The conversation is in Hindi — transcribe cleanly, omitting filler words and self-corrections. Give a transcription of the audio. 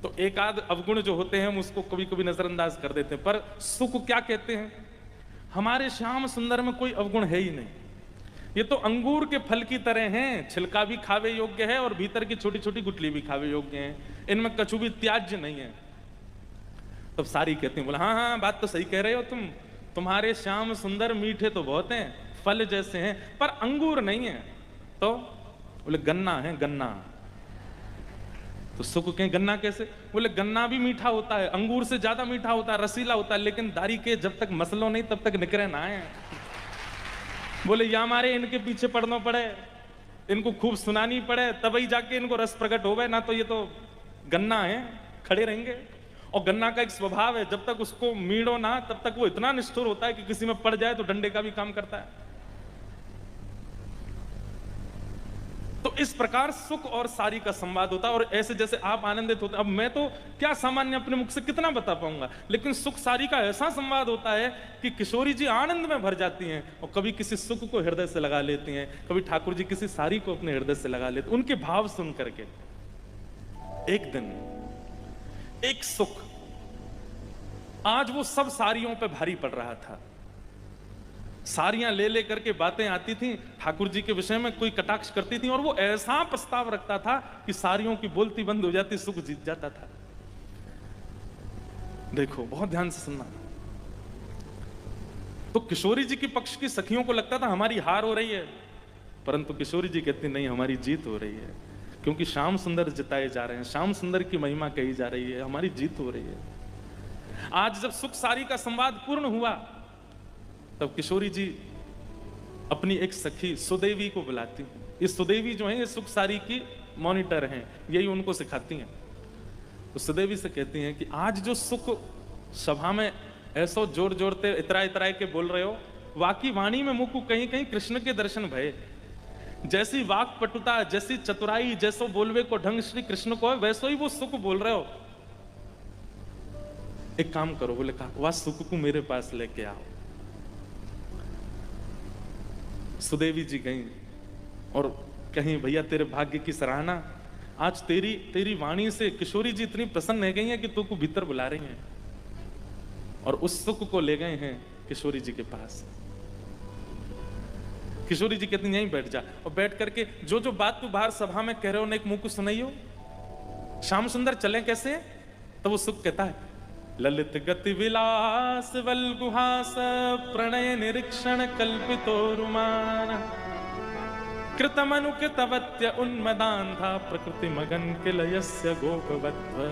तो एक आध अवगुण जो होते हैं हम उसको कभी कभी नजरअंदाज कर देते हैं, पर सुख क्या कहते हैं? हमारे श्याम सुंदर में कोई अवगुण है ही नहीं। ये तो अंगूर के फल की तरह हैं, छिलका भी खावे योग्य है और भीतर की छोटी छोटी गुठली भी खावे योग्य है, इनमें कछु भी त्याज्य नहीं है। तब सारी कहती हैं, बोला हाँ हाँ बात तो सही कह रहे हो तुम, तुम्हारे श्याम सुंदर मीठे तो बहुत हैं, फल जैसे हैं, पर अंगूर नहीं है। तो बोले गन्ना है, गन्ना। तो सुख के गन्ना कैसे? बोले गन्ना भी मीठा होता है, अंगूर से ज्यादा मीठा होता है, रसीला होता है, लेकिन दाढ़ी के जब तक मसलो नहीं तब तक निकरे ना है। बोले या हमारे इनके पीछे पड़ना पड़े, इनको खूब सुनानी पड़े, तभी जाके इनको रस प्रकट हो गए, ना तो ये तो गन्ना है, खड़े रहेंगे। और गन्ना का एक स्वभाव है, जब तक उसको मीड़ो ना तब तक वो इतना निष्ठुर होता है कि किसी में पड़ जाए तो डंडे का भी काम करता है। तो इस प्रकार सुख और सारी का संवाद होता है, और ऐसे जैसे आप आनंदित होते हैं। अब मैं तो क्या सामान्य अपने मुख से कितना बता पाऊंगा, लेकिन सुख सारी का ऐसा संवाद होता है कि किशोरी जी आनंद में भर जाती हैं, और कभी किसी सुख को हृदय से लगा लेती हैं, कभी ठाकुर जी किसी सारी को अपने हृदय से लगा लेते, उनके भाव सुन करके। एक दिन एक सुख, आज वो सब सारियों पे भारी पड़ रहा था, सारियां ले ले करके बातें आती थी ठाकुर जी के विषय में, कोई कटाक्ष करती थी, और वो ऐसा प्रस्ताव रखता था कि सारियों की बोलती बंद हो जाती, सुख जीत जाता था। देखो बहुत ध्यान से सुनना। तो किशोरी जी के पक्ष की सखियों को लगता था हमारी हार हो रही है, परंतु किशोरी जी कहती नहीं, हमारी जीत हो रही है, क्योंकि श्याम सुंदर जिताए जा रहे हैं, श्याम सुंदर की महिमा कही जा रही है, हमारी जीत हो रही है। आज जब सुख सारी का संवाद पूर्ण हुआ, तब किशोरी जी अपनी एक सखी सुदेवी को बुलाती हैं। ये सुदेवी जो है ये सुख सारी की मॉनिटर हैं, यही उनको सिखाती हैं। तो सुदेवी से कहती हैं कि आज जो सुख सभा में ऐसो जोर जोरते इतरा इतरा के बोल रहे हो, वाकी वाणी में मुकु कहीं कहीं कृष्ण के दर्शन भये, जैसी वाक पटुता, जैसी चतुराई, जैसो बोलवे को ढंग श्री कृष्ण को है, वैसो ही वो सुख बोल रहे हो। एक काम करो, बोले कहा वह सुख को मेरे पास लेके आओ। सुदेवी जी गई और कहीं भैया तेरे भाग्य की सराहना, आज तेरी वाणी से किशोरी जी इतनी प्रसन्न है गई हैं कि तू को भीतर बुला रही हैं, और उस सुख को ले गए हैं किशोरी जी के पास। किशोरी जी कहती यहीं बैठ जा, और बैठ करके जो जो बात तू बाहर सभा में कह रहे हो ना, एक मुंह को सुनाइयो, श्याम सुंदर चले कैसे? तो वो सुख कहता है ललित गति विलास वल्गुहास प्रणय निरीक्षण कल्पितो रुमान कृतमनु कृतवत्य उन्मदान्धा प्रकृति मगन किलयस्य गोपवत्व।